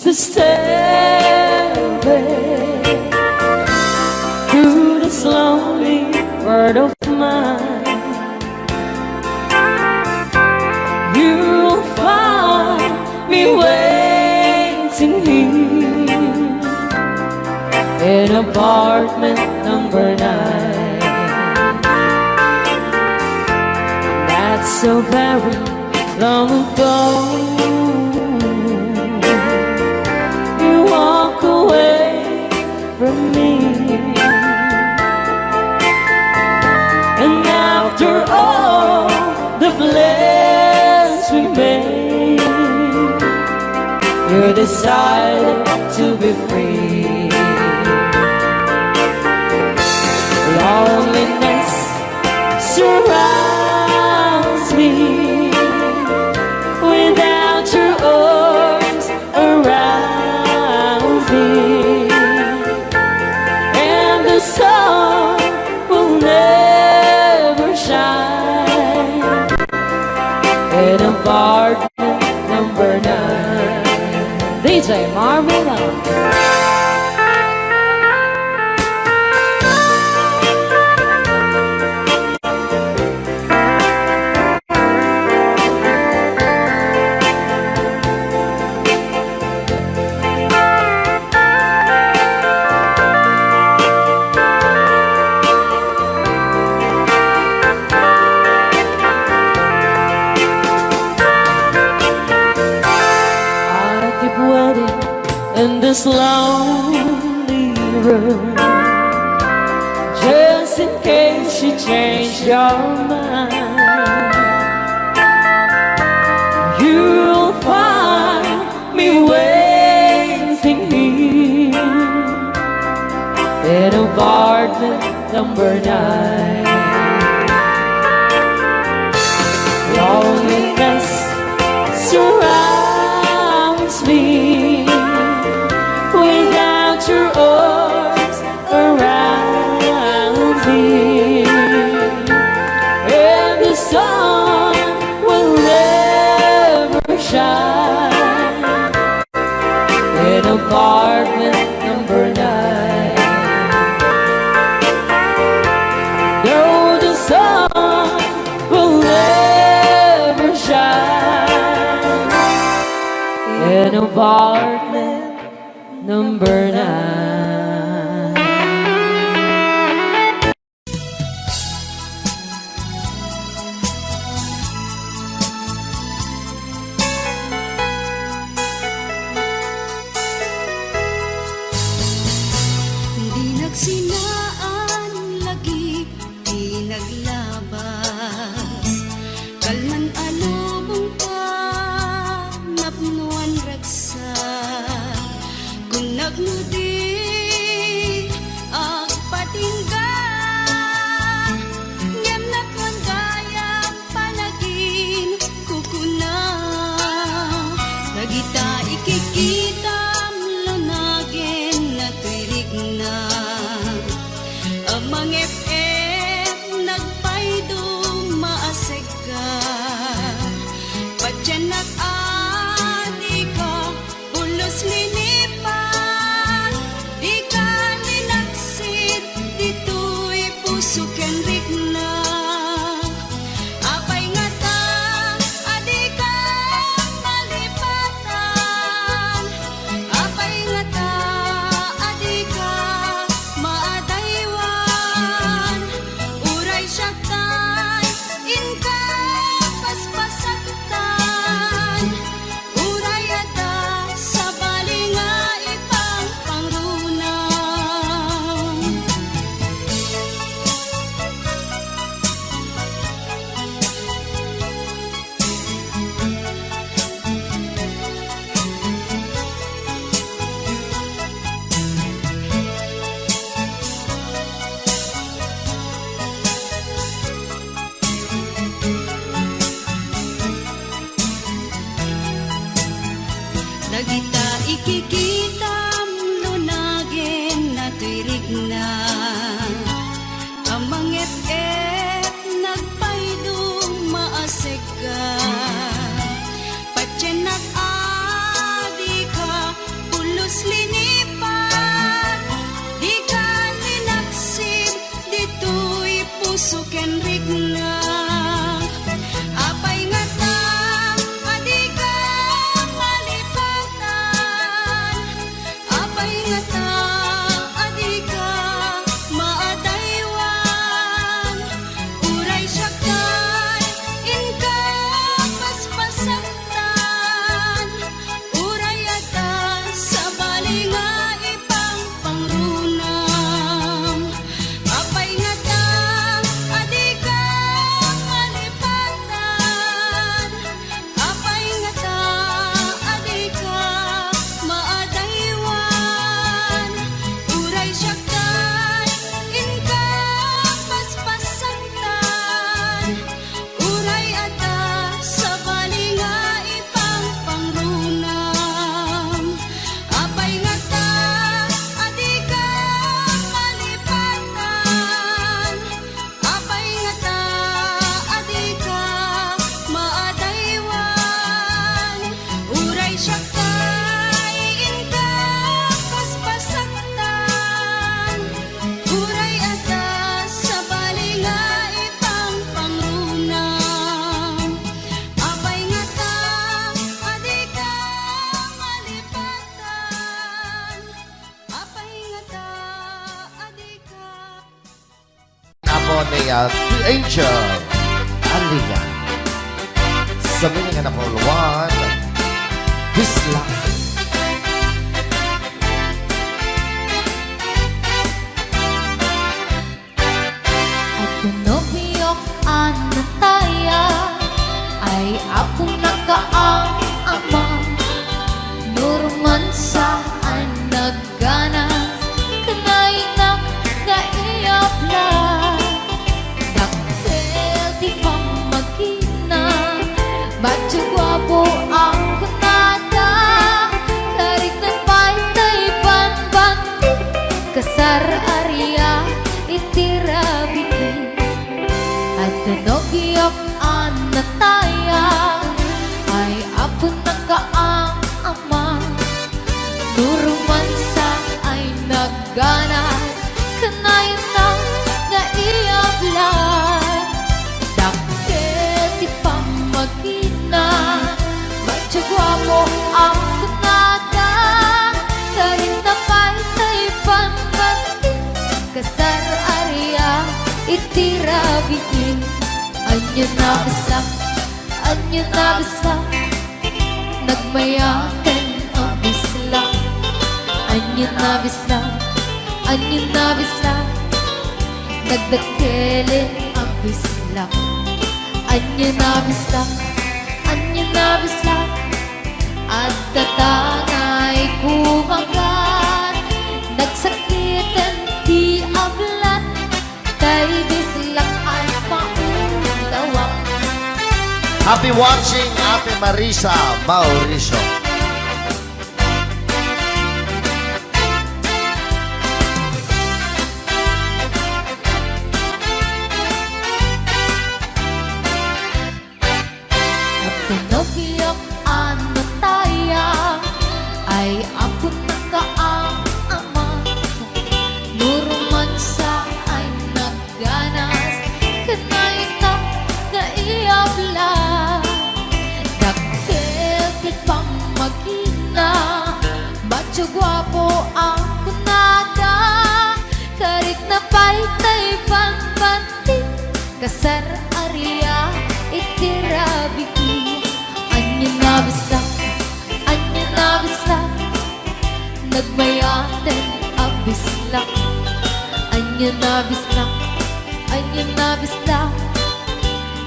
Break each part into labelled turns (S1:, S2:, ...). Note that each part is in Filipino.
S1: the stairway through this lonely world of mine. You'll find me waiting here in apartment number 9. That's so very long ago. You walk away from me, and after all the plans we made, you decided to be free. Loneliness surrounds me without your arms around me, and the sun will never shine in apartment number 9. DJ Marvin. In this lonely room, just in case you change your mind, you'll find me waiting here in apartment number 9. Loneliness surrounds me without your arms around me, and the sun will never shine in apartment number 9. No, the sun will never shine in apartment number 9.
S2: Hindi nagsinaan lagi, di naglabas. Kalman alubong pa, napnuan ragsak. Kung nagnudi, agpatingga. Ngem nakwan gayang palagin, kukuna. Nagita ikikita, lunagin na tuirig na. Amang FM nagpaido
S3: at The Angel. Alina. Sa meaning na for one, this life.
S4: At pinobiyok ano tayo ay ako nakaang ama. Nurman saan nagganas kanay nang naiyapla. Daksel di pa magkina Bacho guwapo ang kunada. Karik na pantay panbanti kasar area itirabitin. At nanogyok ang nataya ay apo nakaang ama. Nuruman sa ay nagganas kanayon ng naiyablan. Dakkel di pa magkina Bacho guwapo ang kunada. Karin na pantay panbanti kasar area itirabitin. Anyo na bisa nagmayakan ang bisla. Anyo na bisa nagdakelin ang bisla. Anyo na bisa at tatangay kumagat. Nagsakitan di ablat tay bislak ay paulawak.
S3: Happy watching, Ate Marisa Mauricio.
S4: At pinobiyok ano tayo ay apo nakaang ama. Nuruman sa ay nagganas kanay na naiyabla. Dakkel di pa magkina Bacho guwapo ang kunada. Karik na paytay panbanti kasar area itirabiki. Anyo na bisa nagmayaten ang bisla. Anyo na bisa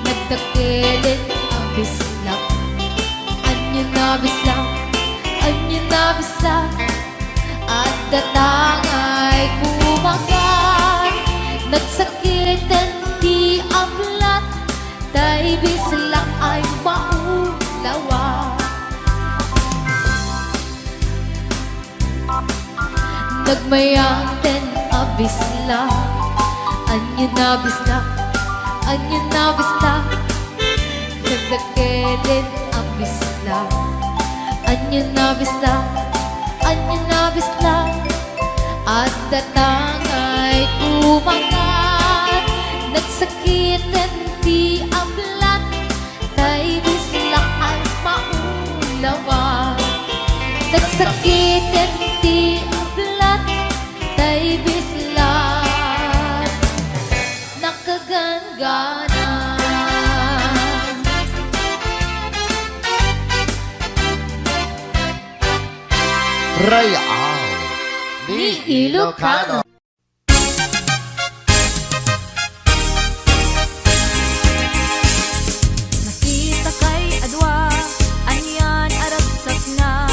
S4: nagdakelin ang bisla. Anyo na bisa at datangay kumagat. Nagsakitan di ablat tay bislak ay maulawa. Nagmayaten ang bisla. Anyo na bisa nagdakelin ang bisla. Anyo na bisa at datangay kumagat. Nagsakitan di ablat tay bislak ay maulawa. Nagsakitan di ablat tay bislak nakagangana.
S3: Rayal ni Ilocano.
S2: Nakita kay adwa, anyan aragsak na.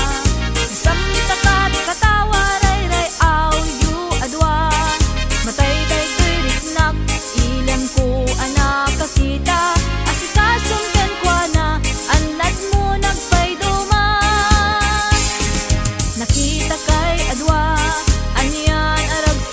S2: Samta kat katawa, ray aw yu adwa. Matay kay kiriknak, ilan ko anak kakita. Asikasong ken kwa na, anad mo nagpayduman. Nakita kay adwa, anyan aragsak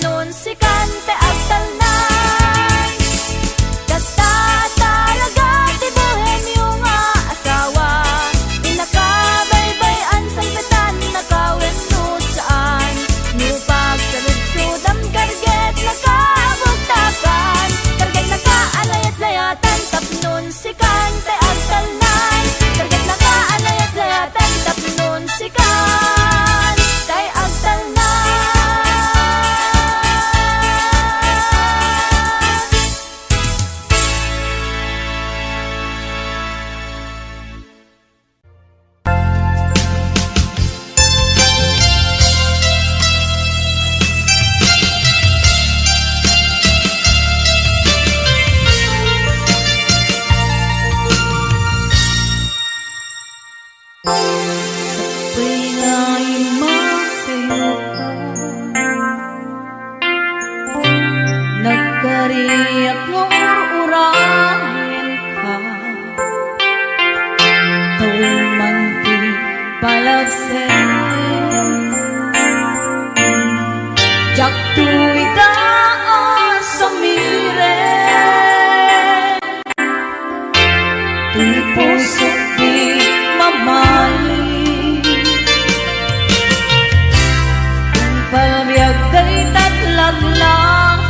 S2: tapnon si kante agtalnay. Kasta talaga ti bohemyo nga asawa, inakabaybayan sa betan nakawin no saan. Nupag sa ludsudam karget nakabugtakan, karget nakaalayat-layatan tapnon si kante agtalnay. Karget nakaalayat-layatan tapnon si kante agtalnay. Nagkariyak mo urahin ka, tawin man di palagsin. Jak tuwi daan sa mire, tuy puso di mamali. Kung palabiyag day tatlaglang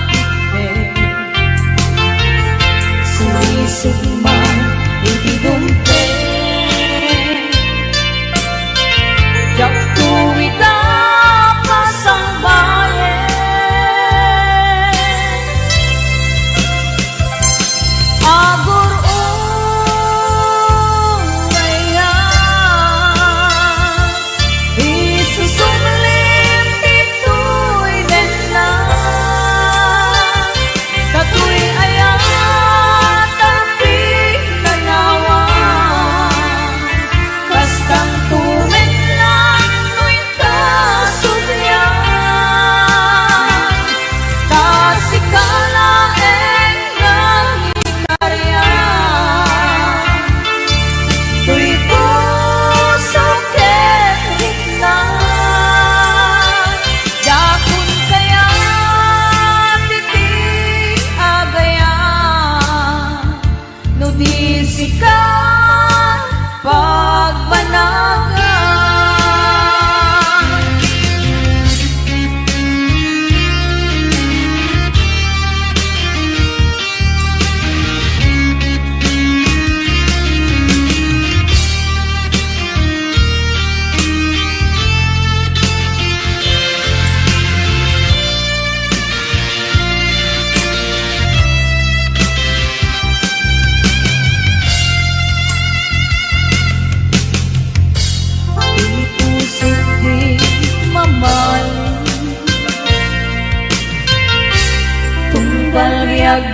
S2: sulisugman itidumpe, jak tuwid pasang bayan. Agur urayan, isusumlim ito'y na, katu'y ayan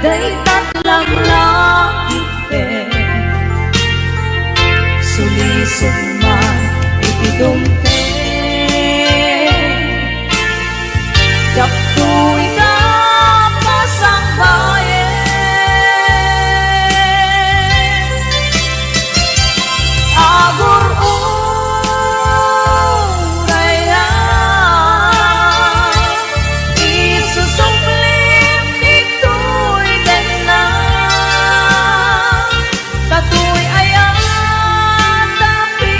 S2: day tatlang langit, sulisog man itidumpe, jak tuwi ka pasang bayan. Agur urayan, isusumlim ito'y na, katu'y ayan tapi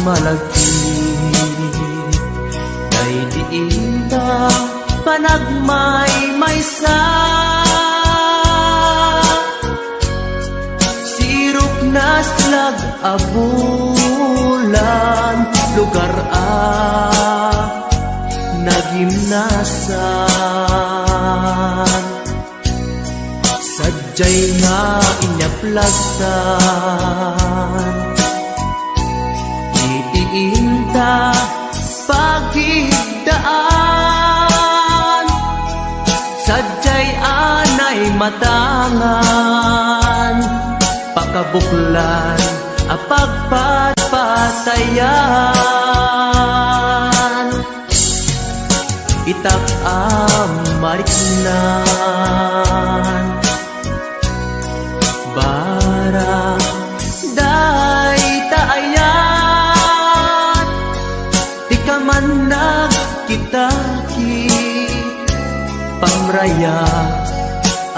S5: malagi kay diin ta panagmay-maysa. Sirok na slag abulan lugar nagimnasan. Sadyay nga inyaplagtan itiinta pagigdaan. Sadyay anay matangan pakabuklan apagpatpatayan. Itak amariknan barang day taayan. Di ka man nagkitaki pamraya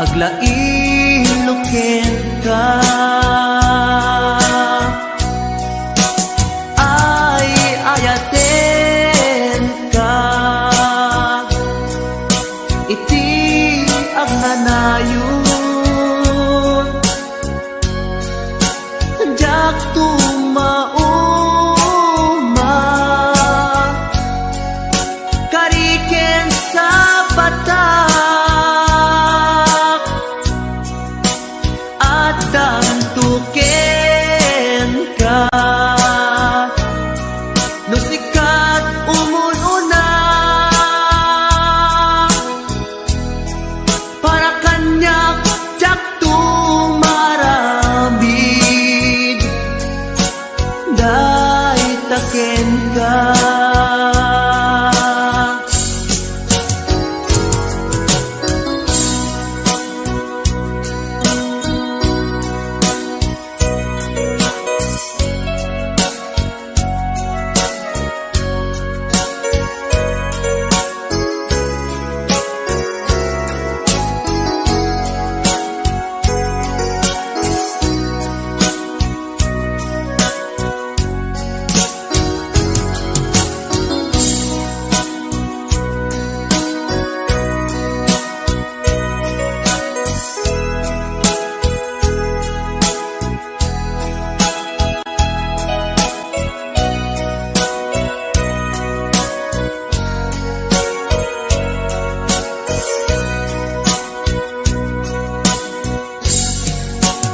S5: aglain luken ka. Ay ayaten ka iti agnanayon. Jak tumauma kariken sa batak at dantuken ka. No sikat umununa para kanyak jak tumarabid day taken ka.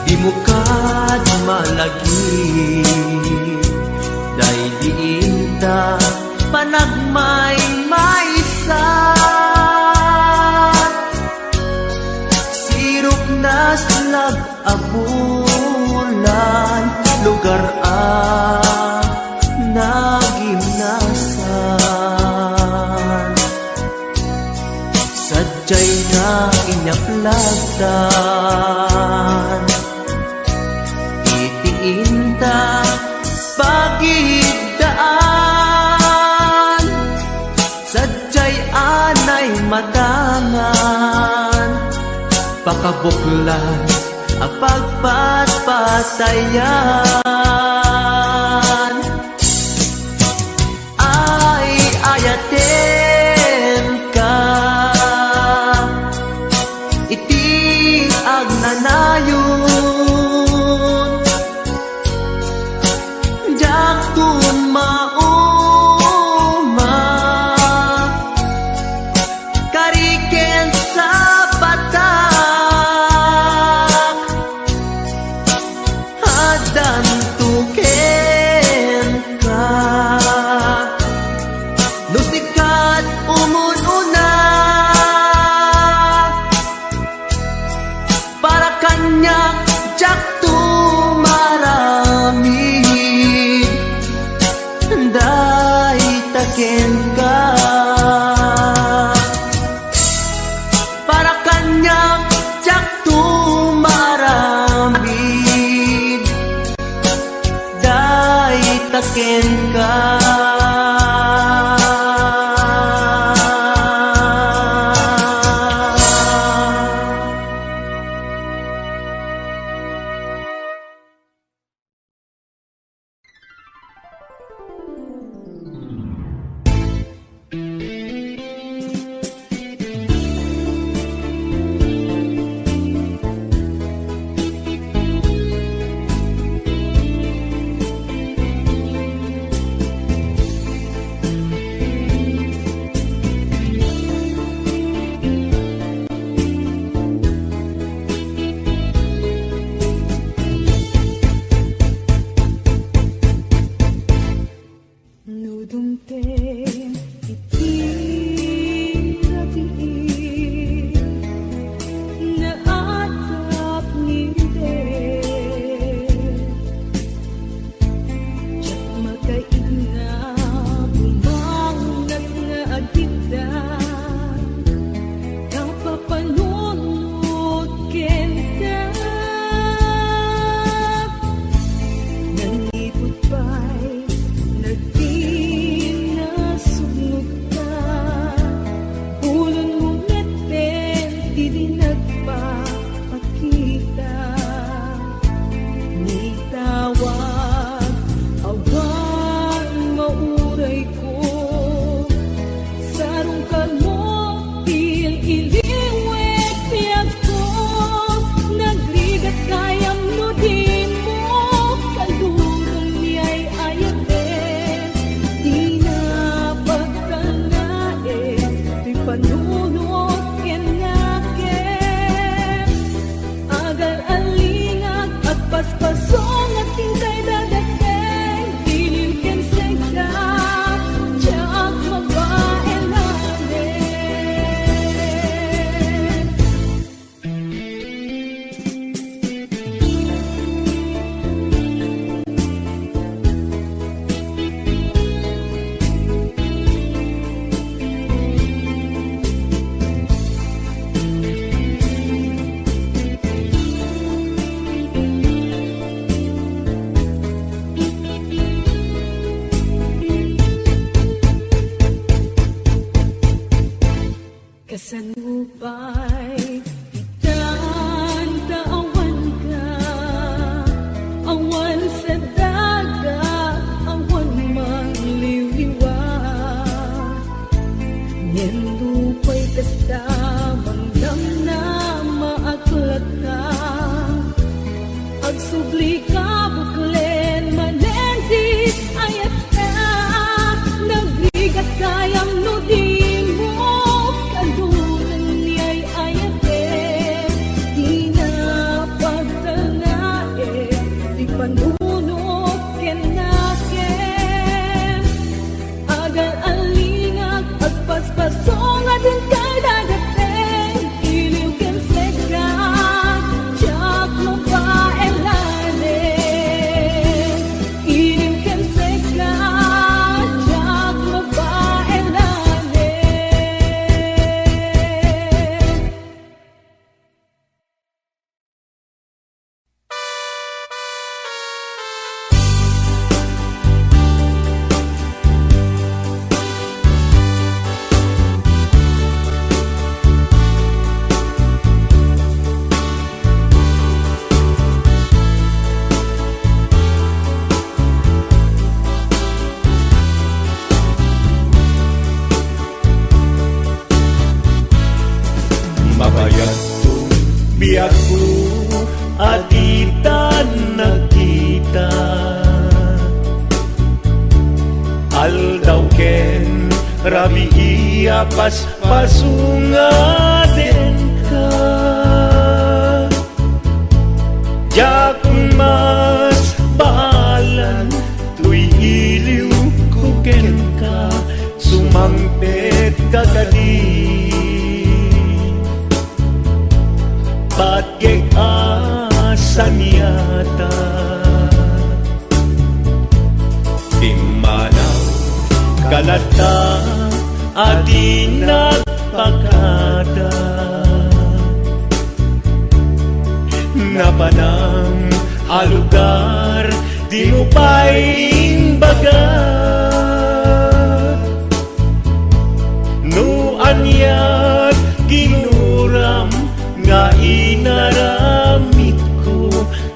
S5: Di mo kad malagi day diinta panagmay-maysa. Sirok na slag abulan lugar nagimnasan. Sadyay na inyaplagdan itiinta pagigdaan. Sadyay anay matangan pakabuklan apagpatpatayan. Ay ayaten ka iti agnanayon. Jak tumauma kariken sa batak hadan tuken ka. No sikat umununa para kanyak jak tumaramid day taken ka. Para kanyak jak tumaramid day taken ka.
S2: Dudumten iti rabii na atap ninde Diyak makaig na bumangat nga agita kapapanunod kenta nangipot pa'y nagtinasunog ka ulon mo ngeten di nagpapakita ni tawag awan mauray ko sarong ka mo iliwet piyag ko nagrigat kayam no di mo kalurong niya'y ayaten di na pagtanae di panunod kenaken agal alingag at paspasong at tingkay dadateng diliw ken segda tiyak mabaelanen kasanupay itan taawan ka awan sa dagat awan mangliwliwa nindupay kasta mangdam na maaklat ka agsubli ka buklen manendit ayat ka nagrigat kayam no di mo kalunan niya'y ayaten di na pagtanae di panunod kenaken agal alingag at paspasong adin kay dadateng iliw ken segda tiyak mabaelanen iliw ken segda tiyak mabaelanen
S6: Mabayat tong biyak ko at itan nakita Aldaw ken rabi iya pasunga den ka Jak mas balan tuy iliw ko ken ka sumangpet kagadi Bagyay asan yata Di manaw kalata at inagpakada Napanang alugar di mo pa'y bagat No anyat ginuram nga inaramit ko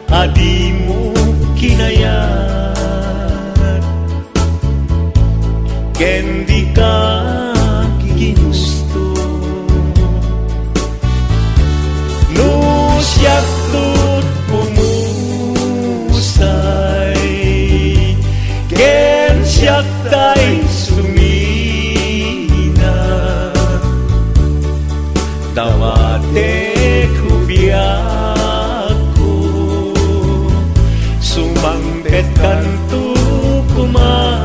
S6: adi mo kinayat ken di ka ginusto no siyak tut pumusay ken siyak tay sumina tawate biako sumambet kantu kuman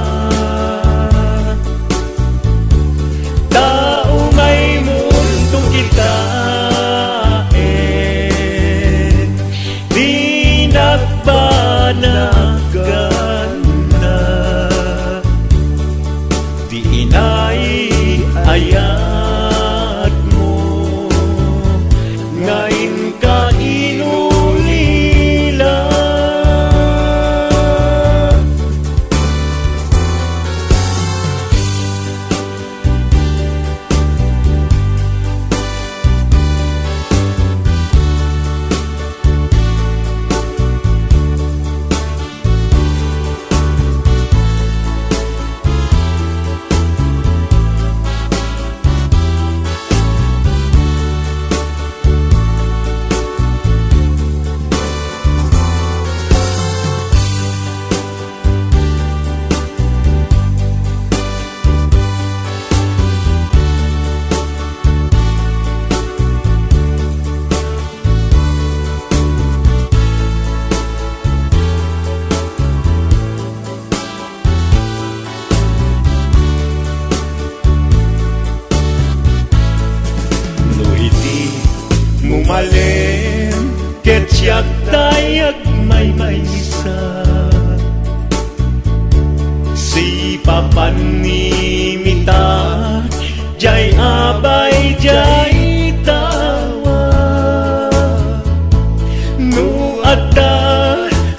S6: panimita jay abay jay tawa nu adda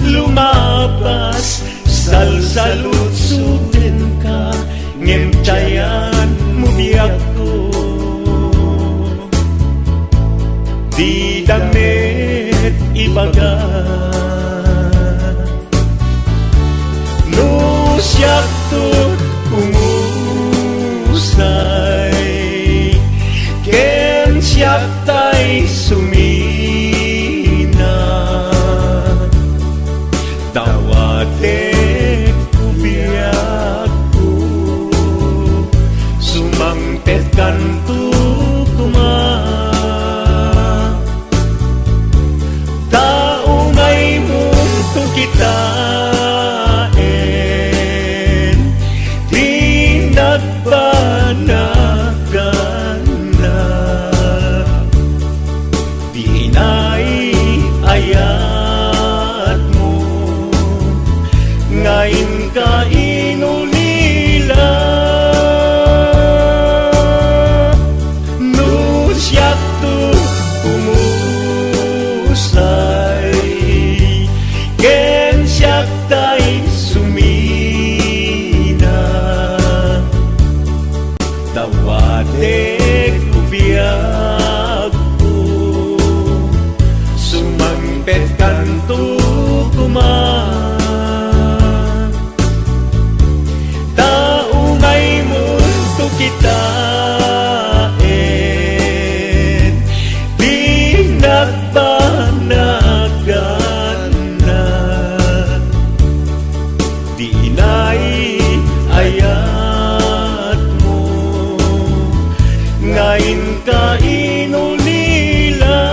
S6: lumapas salsalutsudin ka ngem cayan mo biyak ko di damit ibaga nu siyak to kumusay ken siyak tay sumina tawate kubiyak ko sumangpet kanto kuma taungay mo to kita nagpanagan na di ayat mo ngayon ka inulila no siyak to umusay ken siyak tay tawate kubiyak ko sumangpet kanto kuma taumay mundo kita di nagbanagan na di ayat ngayon ka inulila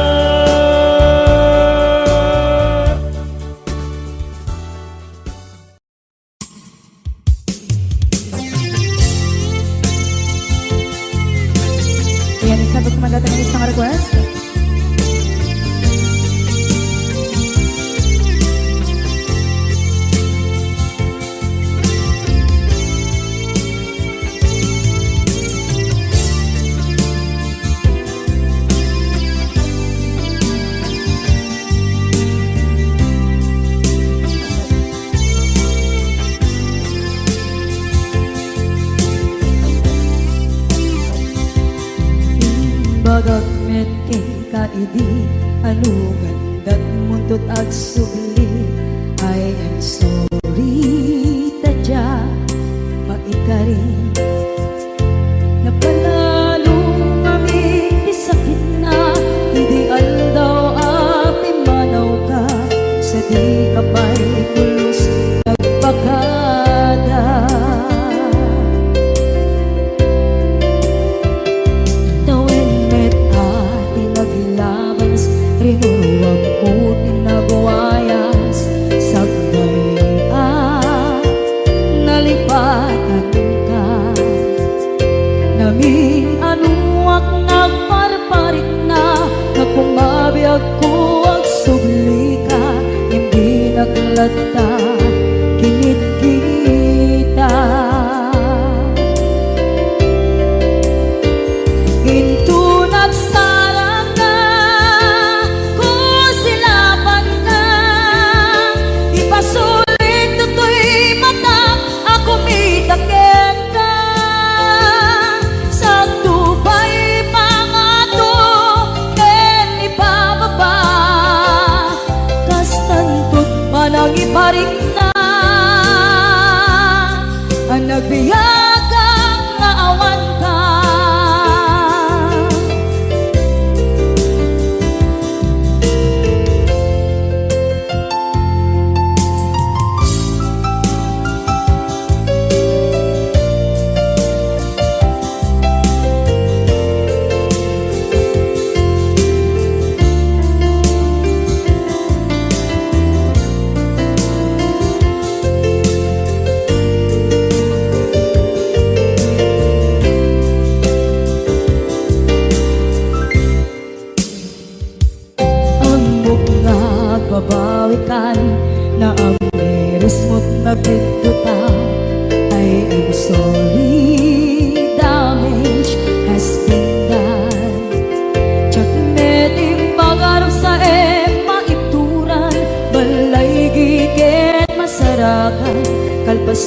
S2: Ayan, sabot naman natin ang isang request.
S7: Bagat met kay kaidi anugan dat muntot at subli I am sorry tadya maikari napanalo ngami isakit na ideal daw api manaw ka sa di kapay pulos nagpakada rinuwag ko tinabuayas sagbay nalipatan ka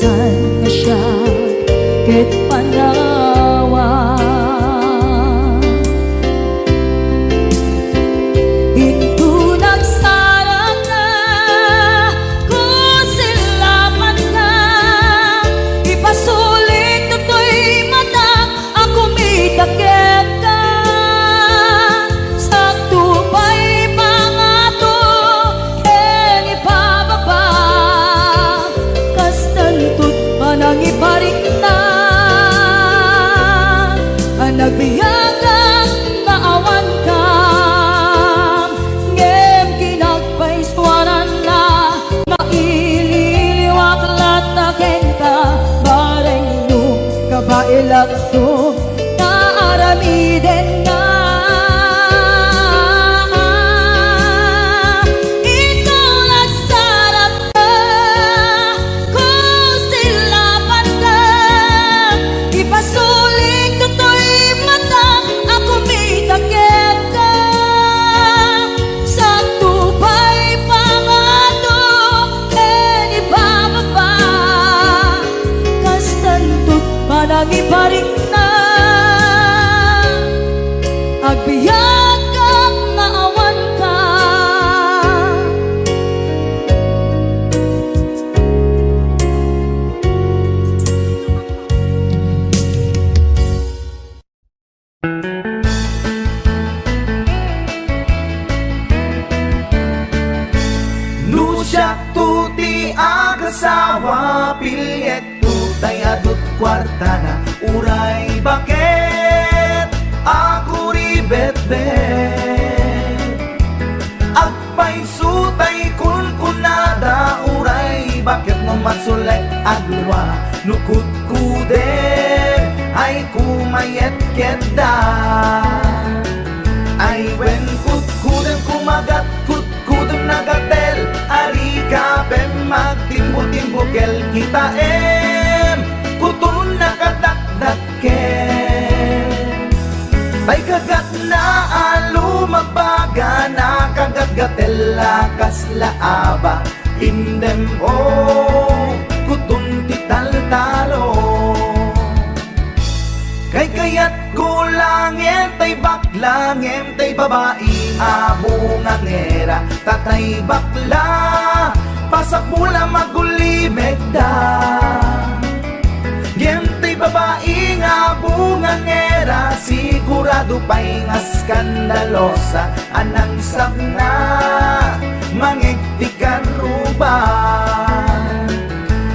S7: minsan nga siya ket panawa. Hinto nagsarap na ko sila man ka, ipasulit to'y mata ako mitakit ka. Sakto pa'y pangato ken ipababa, kastantot manang iparik na. Nagbiyagang naawan ka, ngem kinagpaiswanan na, maililiwak lataken ka, bareng nung kabailak to, naaramiden na. Ikaw nagsarap ka, kung silapan ka, ipasulit ko to'y mata, ako mitakit ka. Sakto pa'y pangato ken ibababa, kastantot manang iparik na. Agbiyak kang maawan ka.
S5: Nusyak tuti agasawa, pilyet tutay adut kwarta na, uray bakit ako ribet-bet. Agpay sutay kunkunada, uray bakit no masulay agluwa, nukut kude ay kumayet keda. Ay wen kutkudem kumagat kutkudem nagatel, ari ka pem magtimbo-timbo kel kita kutun nakadakdaken. Tay kagat na alu magbaga na kagat-gatel lakas laaba, indem kutun tital-talo. Kay kayat kulangin tay baklangin tay babae abungang era, tatay bakla pasak mula magulimeg da. Gem tay babae abungang era, sigurado pa'y nga skandalosa, anang sabna mangigtikan ruban.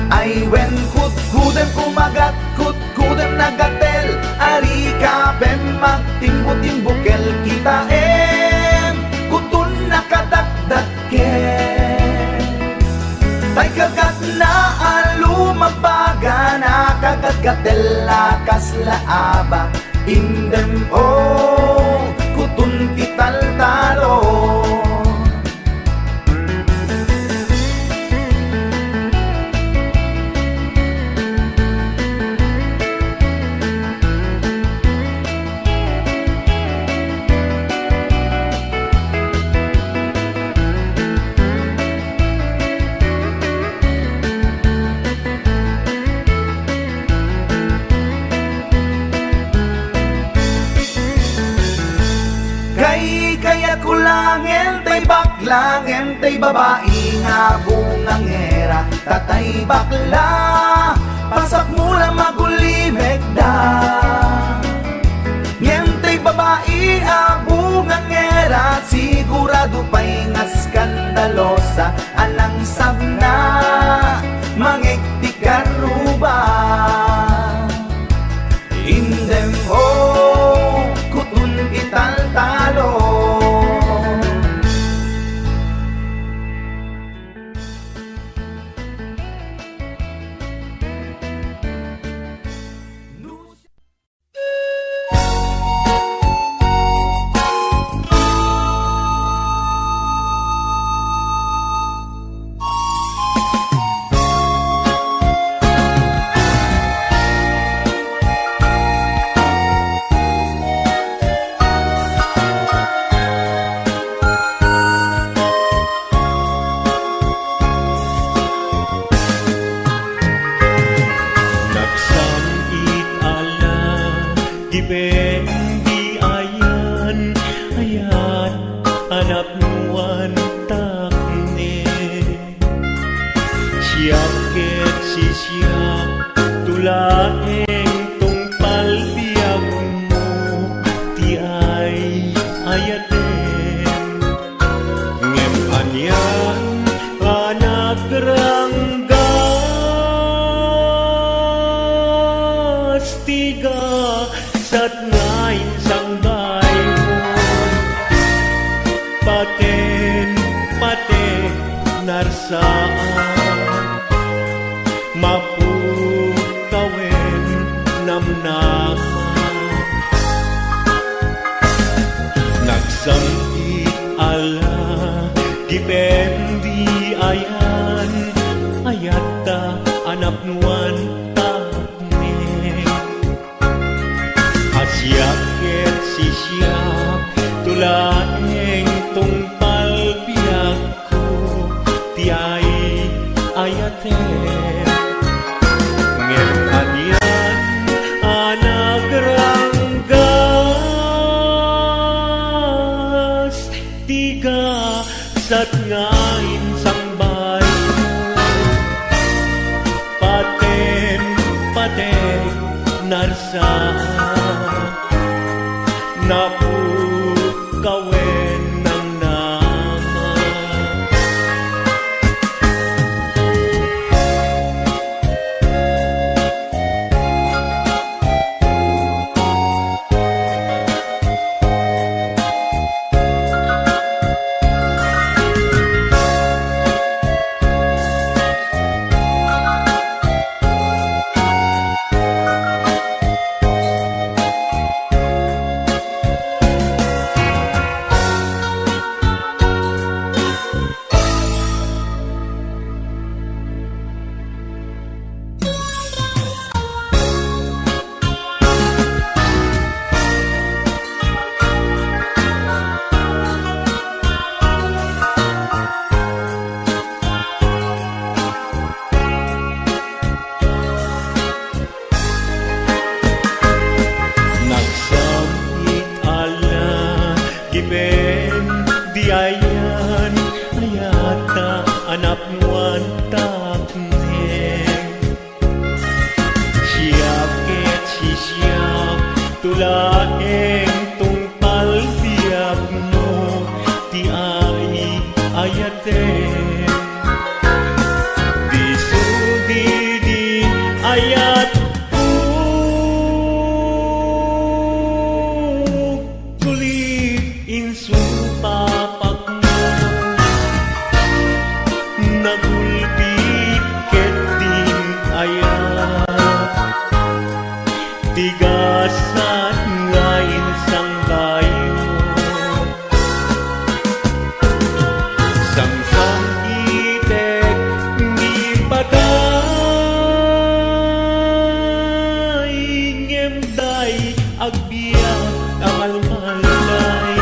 S5: Ay wen kutkudem kumagat kutkudem nagatel, ari ka pem magtimbo-timbo kel kita kutun nakadakdaken. Tay kagat na alu magbaga na kagat-gatel lakas laaba, indem kutun tital-talo. Kaya kulangin tay baklangin tay babae nga bungang era, tatay bakla pasak mula magulimeg da. Ngem tay babae bungang era, sigurado pa'y nga skandalosa, anang sabna mangigtikan ruban. Indem kutun ital-talo.
S6: Gibendi ayan ayat anak nuan takne siap ket si siap tulaeng tungpal biag mo ti ay ayaten ngem anyan anak ranggas tiga sat ngain sang bayo paten narsaan mapu kawen namnama nagsamit ala dipendi ayan ayata anak nuan Asyaket si siyak tulaeng tungpal biag ko tiay ayaten ngem anyan anak ranggas tiga sat ngain sang bayo paten narsaan napu kawen ng nama ayan ayata anak nuan takne siap ket si siap tulaeng tungpal biag mo ti ay ayaten di sudi di ayat nagulbit ket din ayat tigasat ngain sang bayo sang itek ni patay ngem day agbiat amalmalay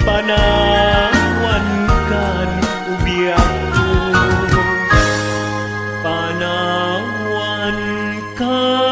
S6: panawan kan ubiak ko panawan kan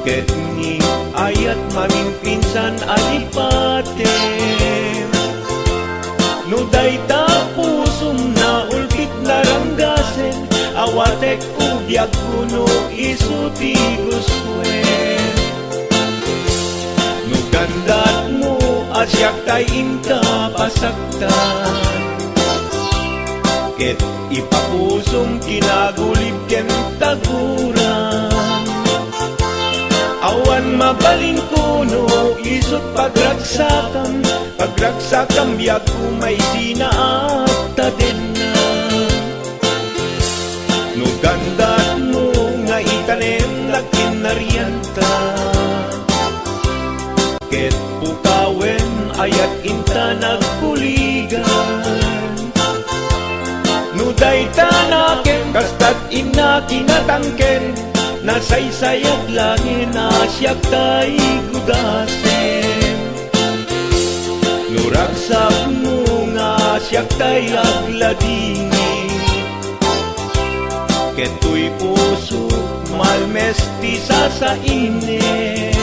S6: ket ni ayat mamingpinsan alipate no dayta pusum na ulpit na ranggasen awatek ubyak kuno isuti guswen no gandat mo asyak tay inta pasaktan ket ipapusong kinagulib ken taguran awan mabaling kuno isot pagragsakan biag kumay sinaat taden na no gandat mo nga itanem nagkinarianta ket pukawen ayat inta nagkuligan no dayta naken kastat ina kinatangken nasaysayat langin asyak tay gudasen no ragsap mo nga asyak tay agladini keto'y puso malmestisa sa init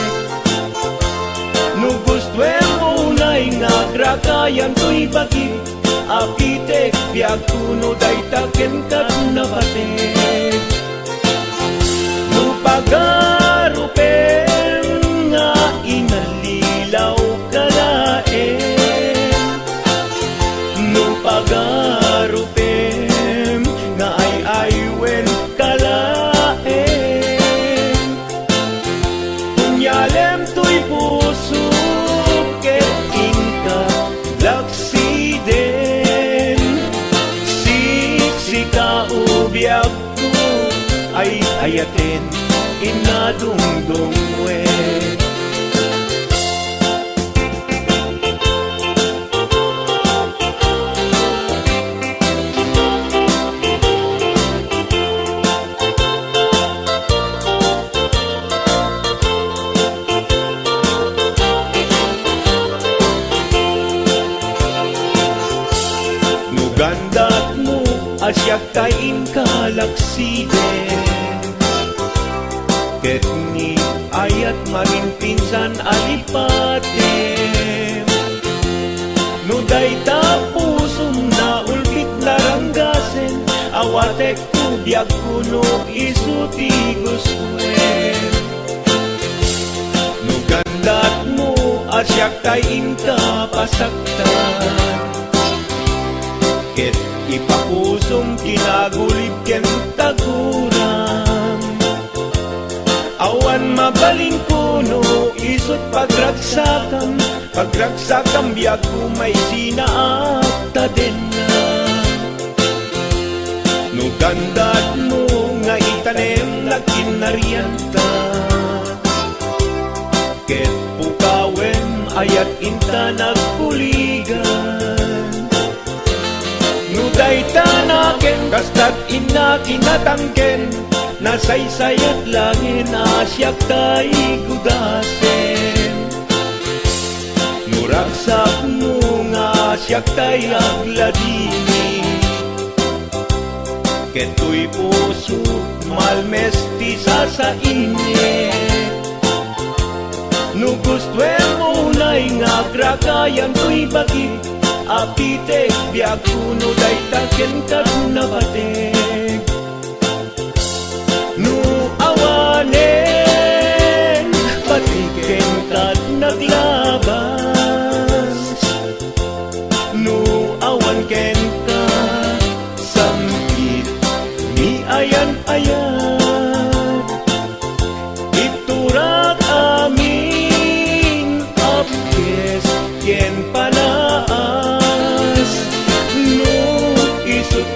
S6: no gustuem unay nga grakayan to'y bagit apitek biag kuno daytaken kat nabatek no pagarupen nga inalilaw kalaen no pagarupen nga ay-aywen kalaen kunyalem to'y puso ket inka laksiden siksika ubyak ko ay ayaten inadungdungwen no gandat mo asyak tayin kalaksiden ket ni ayat maminpinsan alipatem no dayta pusum na ulpit na ranggasen awatek ubyak kuno isuti guswen no gandat mo asyak tayin ka pasaktan ket ipapusong kinagulib ken taguran awan mabaling kuno isot pagragsakan biag kumay sinaat taden na no gandat mo nga itanem nagkinarianta ket pukawen ayat inta nagkuligan no dayta naken kastat ina kinatangken nasaysayat langin asyak tay gudasen no ragsap mo nga asyak tay agladini keto'y puso malmestisa sa init no gustuem unay nga grakayan to'y bagit apitek biag kuno daytaken kat nabatek no awanen patiken kat naglabas no awan ken ka samkit ni ayan-ayan iturak amin apkes ken panaas no isut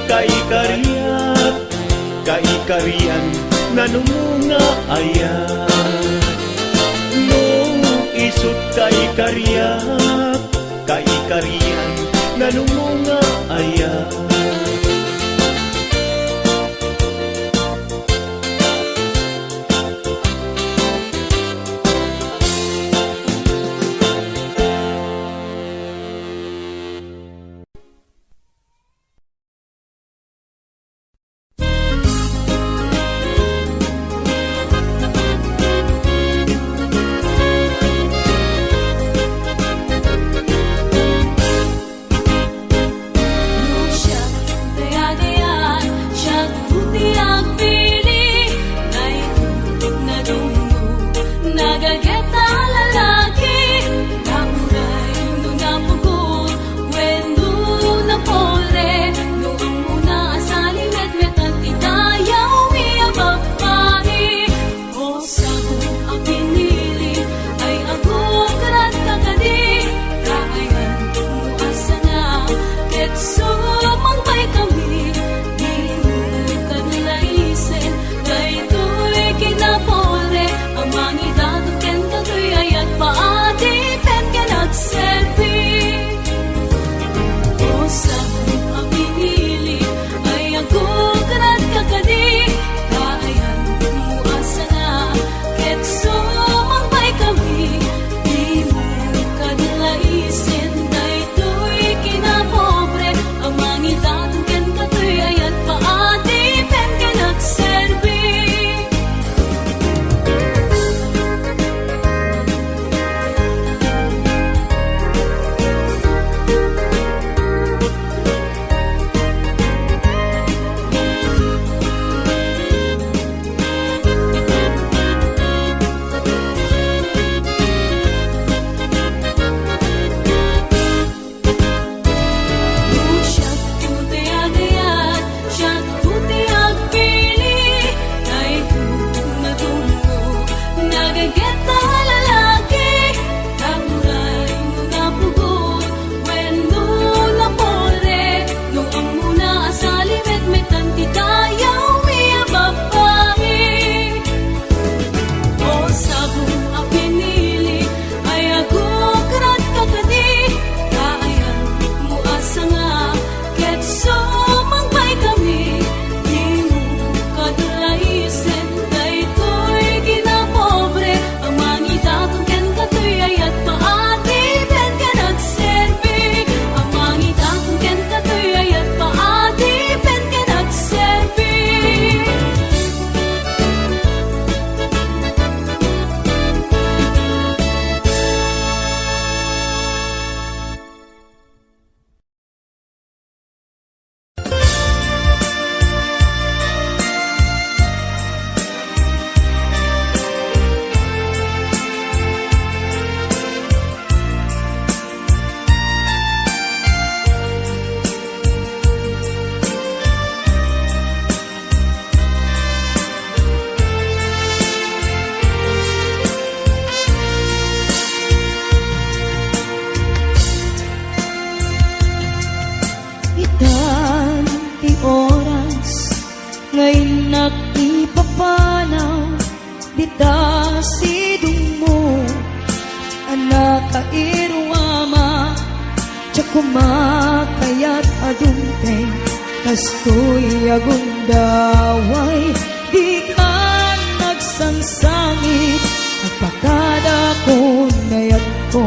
S6: kaikarian nanumunga ayan no isut kaikarian nanumunga ayan
S7: da sidong mo anak kairo ama tsa kumakayat adumpeng kastoy agundaway di ka nagsangsangit nagpakada ko nayat ko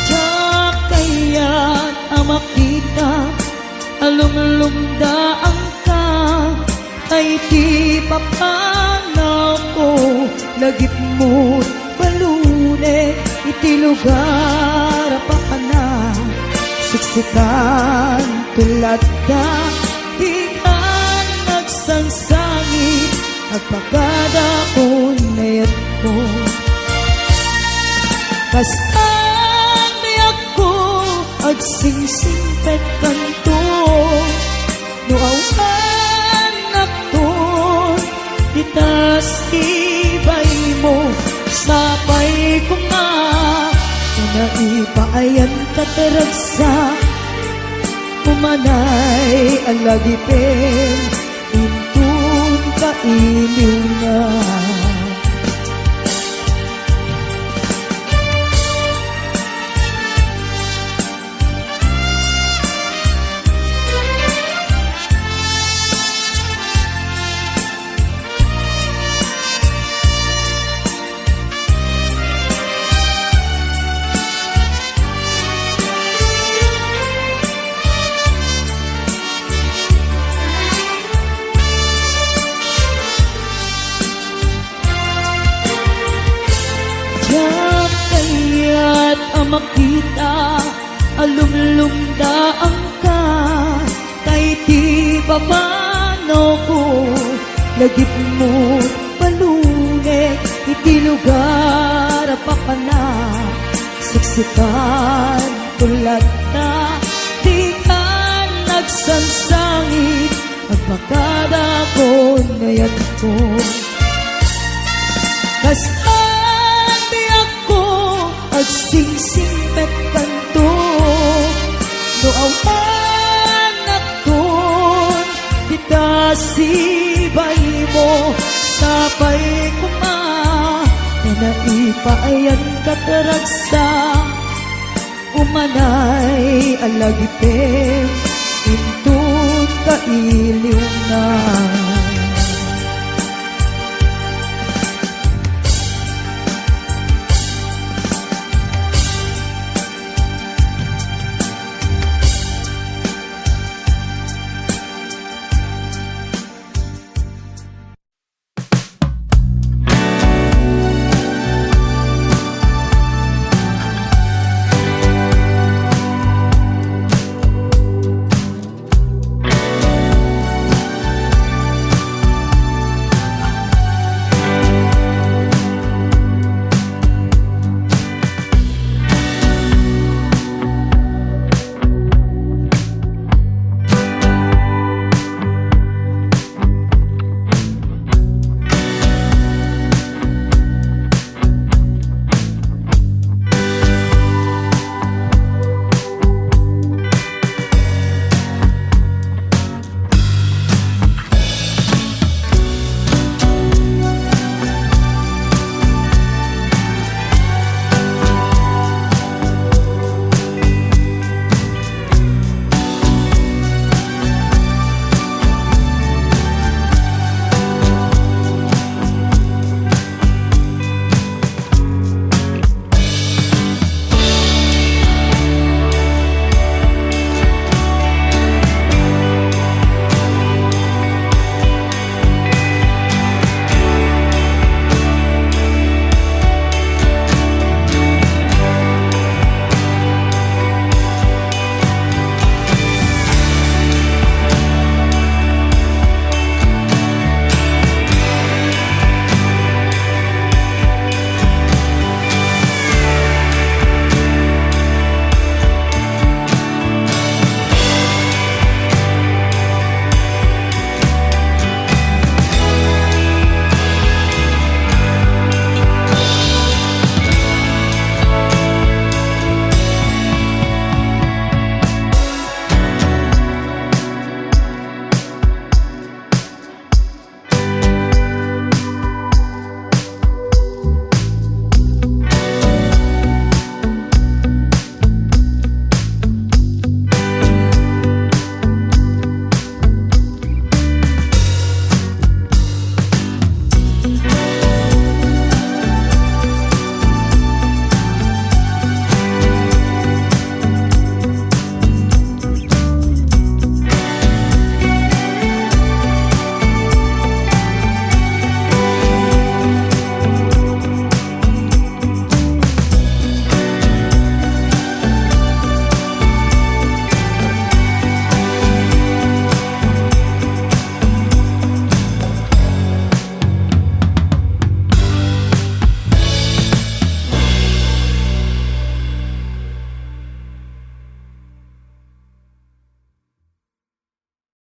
S7: tsa kayat amakita alumlumdaan ka ay di papanaw ko lagip mo balune iti lugar pa ka na siksikan tulad ka di ka nagsangsangit nagpagada ko nayat ko basta nayak ko at sing-singpet kanto no awan nakton itas ibay mo sapay ko nga naipayan kataragsa umanay alagipin intun kailiw na kaya't makita alumlumdaan ka kay di babano ko lagip mo palunek iti lugar pa ka na siksikan tulad na di ka nagsansangit magpakada ko nayat ko basta at sing-singpet kanto no awan nakton itasibay mo sapay kuma na naipayan kataragsa umanay alagipin intun kailiw na